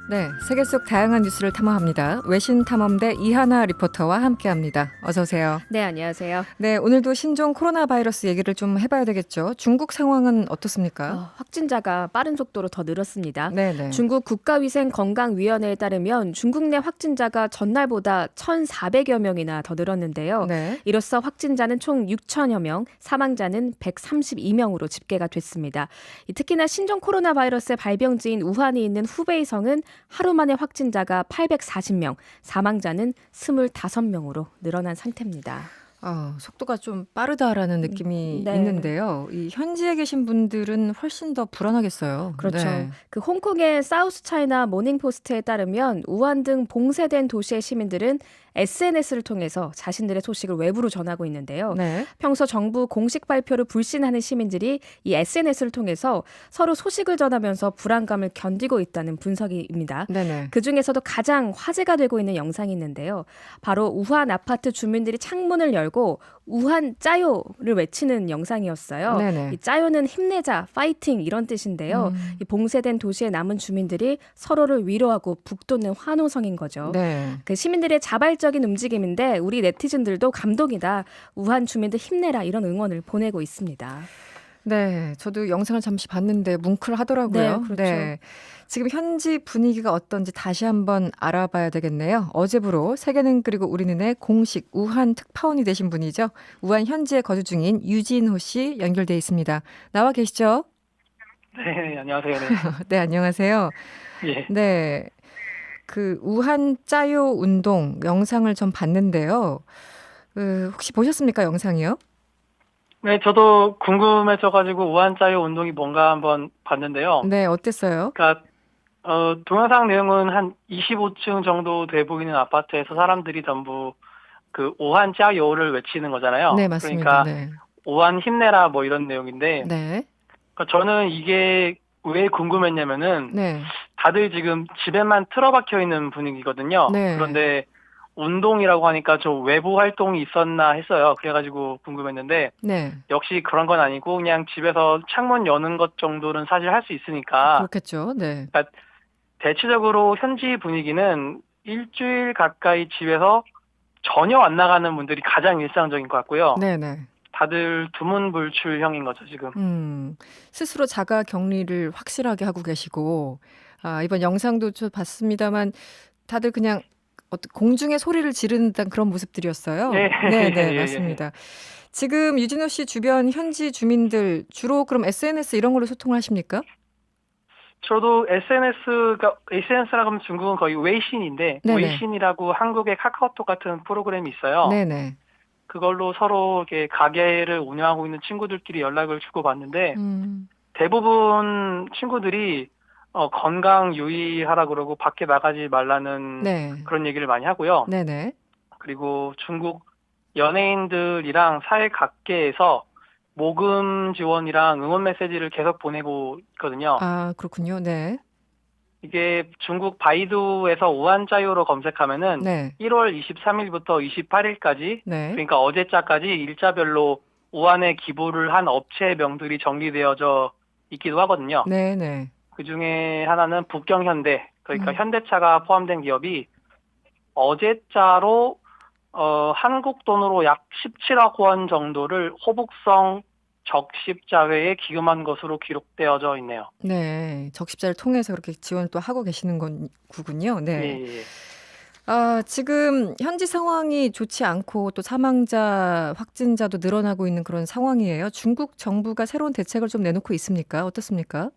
네, 세계 속 다양한 뉴스를 탐험합니다. 외신 탐험대 이하나 리포터와 함께합니다. 어서 오세요. 네, 안녕하세요. 네, 오늘도 신종 코로나 바이러스 얘기를 좀 해봐야 되겠죠. 중국 상황은 어떻습니까? 확진자가 빠른 속도로 더 늘었습니다. 네네. 중국 국가위생건강위원회에 따르면 중국 내 확진자가 전날보다 1,400여 명이나 더 늘었는데요. 네. 이로써 확진자는 총 6천여 명, 사망자는 132명으로 집계가 됐습니다. 특히나 신종 코로나 바이러스의 발병지인 우한이 있는 후베이성은 하루 만에 확진자가 840명, 사망자는 25명으로 늘어난 상태입니다. 속도가 좀 빠르다라는 느낌이 네. 있는데요. 이 현지에 계신 분들은 훨씬 더 불안하겠어요. 그렇죠. 네. 그 홍콩의 사우스 차이나 모닝포스트에 따르면 우한 등 봉쇄된 도시의 시민들은 SNS를 통해서 자신들의 소식을 외부로 전하고 있는데요. 네. 평소 정부 공식 발표를 불신하는 시민들이 이 SNS를 통해서 서로 소식을 전하면서 불안감을 견디고 있다는 분석입니다. 네네. 그중에서도 가장 화제가 되고 있는 영상이 있는데요. 바로 우한 아파트 주민들이 창문을 열고 우한 짜요를 외치는 영상이었어요. 네네. 이 짜요는 힘내자, 파이팅 이런 뜻인데요. 이 봉쇄된 도시의 남은 주민들이 서로를 위로하고 북돋는 환호성인 거죠. 네. 그 시민들의 자발적인 움직임인데 우리 네티즌들도 감동이다. 우한 주민들 힘내라 이런 응원을 보내고 있습니다. 네, 저도 영상을 잠시 봤는데 뭉클하더라고요. 네, 그렇죠. 지금 현지 분위기가 어떤지 다시 한번 알아봐야 되겠네요. 어제부로 세계는 그리고 우리는의 공식 우한 특파원이 되신 분이죠. 우한 현지에 거주 중인 유진호 씨 연결돼 있습니다. 나와 계시죠? 네, 안녕하세요. 네. 네, 안녕하세요. 예. 네, 그 우한 짜요 운동 영상을 좀 봤는데요. 혹시 보셨습니까, 영상이요? 네, 저도 궁금해져가지고 우한짜요 운동이 뭔가 한번 봤는데요. 네, 어땠어요? 그러니까 동영상 내용은 한 25층 정도 돼 보이는 아파트에서 사람들이 전부 그 우한짜요를 외치는 거잖아요. 네, 맞습니다. 그러니까 네. 우한 힘내라 뭐 이런 내용인데, 네. 그러니까 저는 이게 왜 궁금했냐면은 네. 다들 지금 집에만 틀어박혀 있는 분위기거든요. 네. 그런데 운동이라고 하니까 좀 외부 활동이 있었나 했어요. 그래가지고 궁금했는데 네. 역시 그런 건 아니고 그냥 집에서 창문 여는 것 정도는 사실 할 수 있으니까. 그렇겠죠. 네. 그러니까 대체적으로 현지 분위기는 일주일 가까이 집에서 전혀 안 나가는 분들이 가장 일상적인 것 같고요. 네네. 다들 두문불출형인 거죠, 지금. 스스로 자가 격리를 확실하게 하고 계시고, 이번 영상도 저 봤습니다만, 다들 그냥 공중에 소리를 지르는 듯한 그런 모습들이었어요. 예. 네네, 예, 예. 맞습니다. 지금 유진호 씨 주변 현지 주민들 주로 그럼 SNS 이런 걸로 소통을 하십니까? 저도 SNS라고 하면 중국은 거의 웨이신인데, 네네. 웨이신이라고 한국의 카카오톡 같은 프로그램이 있어요. 네네. 그걸로 서로 이렇게 가게를 운영하고 있는 친구들끼리 연락을 주고받는데, 음, 대부분 친구들이 건강 유의하라 그러고 밖에 나가지 말라는 네. 그런 얘기를 많이 하고요. 네네. 그리고 중국 연예인들이랑 사회 각계에서 모금 지원이랑 응원 메시지를 계속 보내고 있거든요. 그렇군요. 네. 이게 중국 바이두에서 우한짜요로 검색하면은 네. 1월 23일부터 28일까지, 네. 그러니까 어제자까지 일자별로 우한에 기부를 한 업체명들이 정리되어져 있기도 하거든요. 네네. 그 중에 하나는 북경현대, 그러니까 음. 현대차가 포함된 기업이 어제자로 한국 돈으로 약 17억 원 정도를 호북성 적십자회에 기금한 것으로 기록되어져 있네요. 네, 적십자를 통해서 그렇게 지원을 또 하고 계시는 거군요. 네. 예, 예. 지금 현지 상황이 좋지 않고 또 사망자, 확진자도 늘어나고 있는 그런 상황이에요. 중국 정부가 새로운 대책을 좀 내놓고 있습니까? 어떻습니까?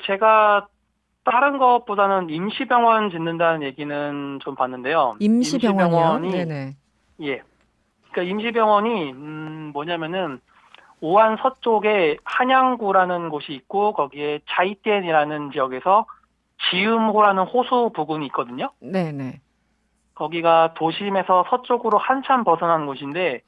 제가 다른 것보다는 임시병원 짓는다는 얘기는 좀 봤는데요. 임시병원이요? 임시병원이, 네네. 예. 그러니까 임시병원이, 뭐냐면은, 우한 서쪽에 한양구라는 곳이 있고, 거기에 자이텐이라는 지역에서 지음호라는 호수 부근이 있거든요. 네네. 거기가 도심에서 서쪽으로 한참 벗어난 곳인데,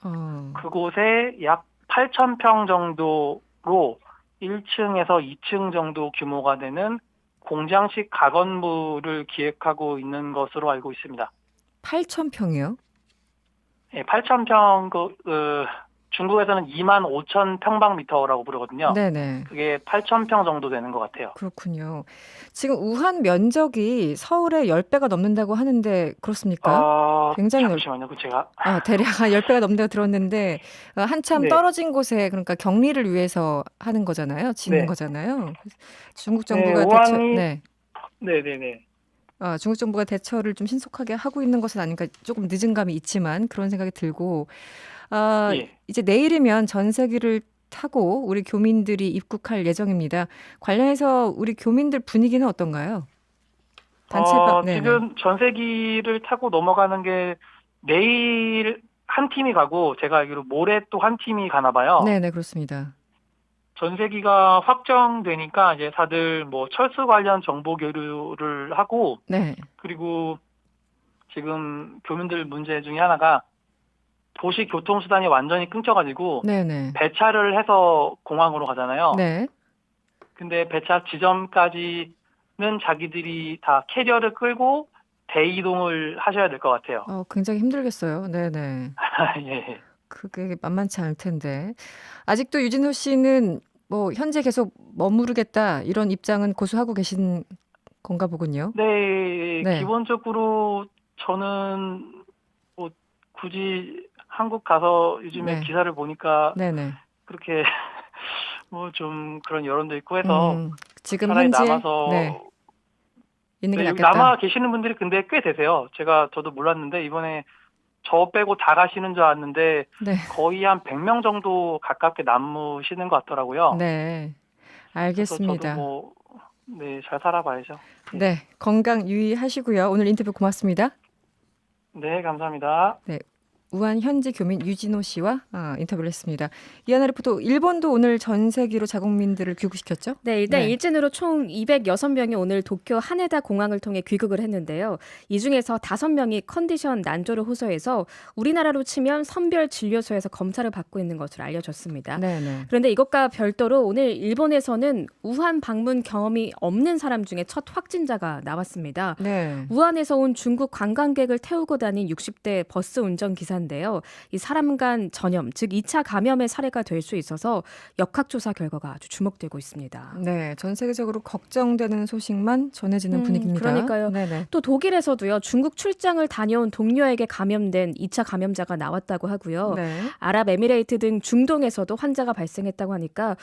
그곳에 약 8,000평 정도로 1층에서 2층 정도 규모가 되는 공장식 가건물을 기획하고 있는 것으로 알고 있습니다. 8,000평이요? 예, 8,000평 중국에서는 25,000평방미터라고 부르거든요. 네네. 그게 8,000평 정도 되는 것 같아요. 그렇군요. 지금 우한 면적이 서울의 10배가 넘는다고 하는데 그렇습니까? 굉장히 잠시만요. 그 제가 대략 한 10배가 넘는다고 들었는데 한참 네. 떨어진 곳에 그러니까 격리를 위해서 하는 거잖아요. 짓는 네. 거잖아요. 중국 네, 정부가 우한이 네네네. 중국 정부가 대처를 좀 신속하게 하고 있는 것은 아닌가 조금 늦은 감이 있지만 그런 생각이 들고 예. 이제 내일이면 전세기를 타고 우리 교민들이 입국할 예정입니다. 관련해서 우리 교민들 분위기는 어떤가요? 네네. 지금 전세기를 타고 넘어가는 게 내일 한 팀이 가고 제가 알기로 모레 또 한 팀이 가나 봐요. 네네 그렇습니다. 전세기가 확정되니까 이제 다들 뭐 철수 관련 정보 교류를 하고 네. 그리고 지금 교민들 문제 중에 하나가 도시 교통수단이 완전히 끊겨가지고 네네. 배차를 해서 공항으로 가잖아요. 네. 근데 배차 지점까지는 자기들이 다 캐리어를 끌고 대이동을 하셔야 될 것 같아요. 굉장히 힘들겠어요. 네네. 예. 그게 만만치 않을 텐데. 아직도 유진호 씨는 뭐 현재 계속 머무르겠다 이런 입장은 고수하고 계신 건가 보군요. 네, 네. 기본적으로 저는 뭐 굳이 한국 가서 요즘에 네. 기사를 보니까 네네. 그렇게 뭐 좀 그런 여론도 있고 해서 지금 차라리 현재 남아서 있는 게 여기 낫겠다. 남아 계시는 분들이 근데 꽤 되세요. 저도 몰랐는데 이번에 저 빼고 다 가시는 줄 알았는데 네. 거의 한 100명 정도 가깝게 남으시는 것 같더라고요. 네. 그래서 알겠습니다. 저도 잘 살아봐야죠. 네. 건강 유의하시고요. 오늘 인터뷰 고맙습니다. 네, 감사합니다. 네. 우한 현지 교민 유진호 씨와 인터뷰를 했습니다. 이하나 리포터, 일본도 오늘 전세기로 자국민들을 귀국시켰죠? 네, 일단 일진으로 총 206명이 오늘 도쿄 하네다 공항을 통해 귀국을 했는데요. 이 중에서 5명이 컨디션 난조를 호소해서 우리나라로 치면 선별 진료소에서 검사를 받고 있는 것으로 알려졌습니다. 네네. 그런데 이것과 별도로 오늘 일본에서는 우한 방문 경험이 없는 사람 중에 첫 확진자가 나왔습니다. 네. 우한에서 온 중국 관광객을 태우고 다닌 60대 버스 운전기사인데요. 이 사람 간 전염, 즉 2차 감염의 사례가 될 수 있어서 역학조사 결과가 아주 주목되고 있습니다. 네, 전 세계적으로 걱정되는 소식만 전해지는 분위기입니다. 그러니까요. 네네. 또 독일에서도요. 중국 출장을 다녀온 동료에게 감염된 2차 감염자가 나왔다고 하고요. 네. 아랍에미레이트 등 중동에서도 환자가 발생했다고 하니까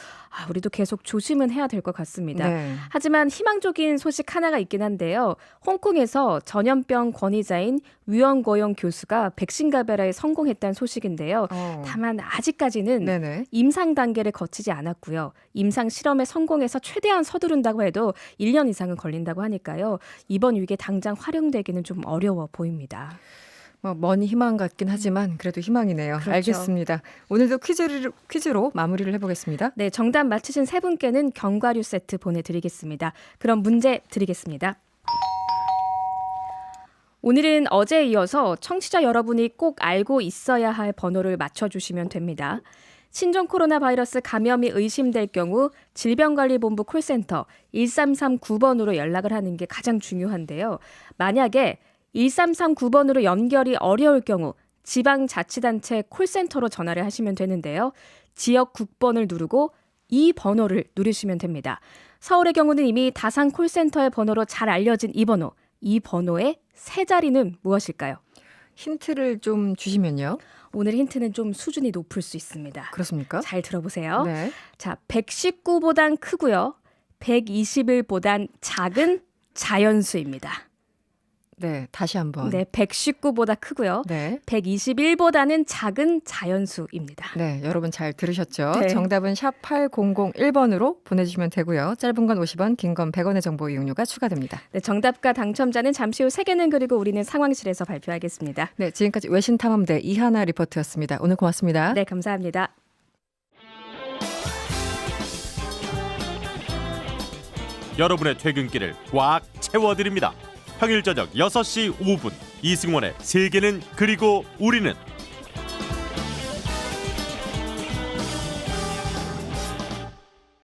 우리도 계속 조심은 해야 될 것 같습니다. 네. 하지만 희망적인 소식 하나가 있긴 한데요. 홍콩에서 전염병 권위자인 위원고용 교수가 백신 가별에 성공했다는 소식인데요. 다만 아직까지는 네네. 임상 단계를 거치지 않았고요. 임상 실험에 성공해서 최대한 서두른다고 해도 1년 이상은 걸린다고 하니까요. 이번 위기에 당장 활용되기는 좀 어려워 보입니다. 먼 희망 같긴 하지만 그래도 희망이네요. 그렇죠. 알겠습니다. 오늘도 퀴즈로 마무리를 해보겠습니다. 네, 정답 맞히신 3분께는 견과류 세트 보내드리겠습니다. 그럼 문제 드리겠습니다. 오늘은 어제에 이어서 청취자 여러분이 꼭 알고 있어야 할 번호를 맞춰주시면 됩니다. 신종 코로나 바이러스 감염이 의심될 경우 질병관리본부 콜센터 1339번으로 연락을 하는 게 가장 중요한데요. 만약에 1339번으로 연결이 어려울 경우 지방자치단체 콜센터로 전화를 하시면 되는데요. 지역 국번을 누르고 이 번호를 누르시면 됩니다. 서울의 경우는 이미 다산 콜센터의 번호로 잘 알려진 이 번호. 이 번호의 세 자리는 무엇일까요? 힌트를 좀 주시면요. 오늘 힌트는 좀 수준이 높을 수 있습니다. 그렇습니까? 잘 들어보세요. 네. 자, 119보단 크고요. 121보단 작은 자연수입니다. 네, 다시 한번. 네, 119보다 크고요. 네. 121보다는 작은 자연수입니다. 네, 여러분 잘 들으셨죠? 네. 정답은 샵 8001번으로 보내주시면 되고요. 짧은 건 50원, 긴 건 100원의 정보 이용료가 추가됩니다. 네, 정답과 당첨자는 잠시 후 세계는 그리고 우리는 상황실에서 발표하겠습니다. 네, 지금까지 외신탐험대 이하나 리포터였습니다. 오늘 고맙습니다. 네, 감사합니다. 여러분의 퇴근길을 꽉 채워드립니다. 평일 저녁 6시 5분 이승원의 세계는 그리고 우리는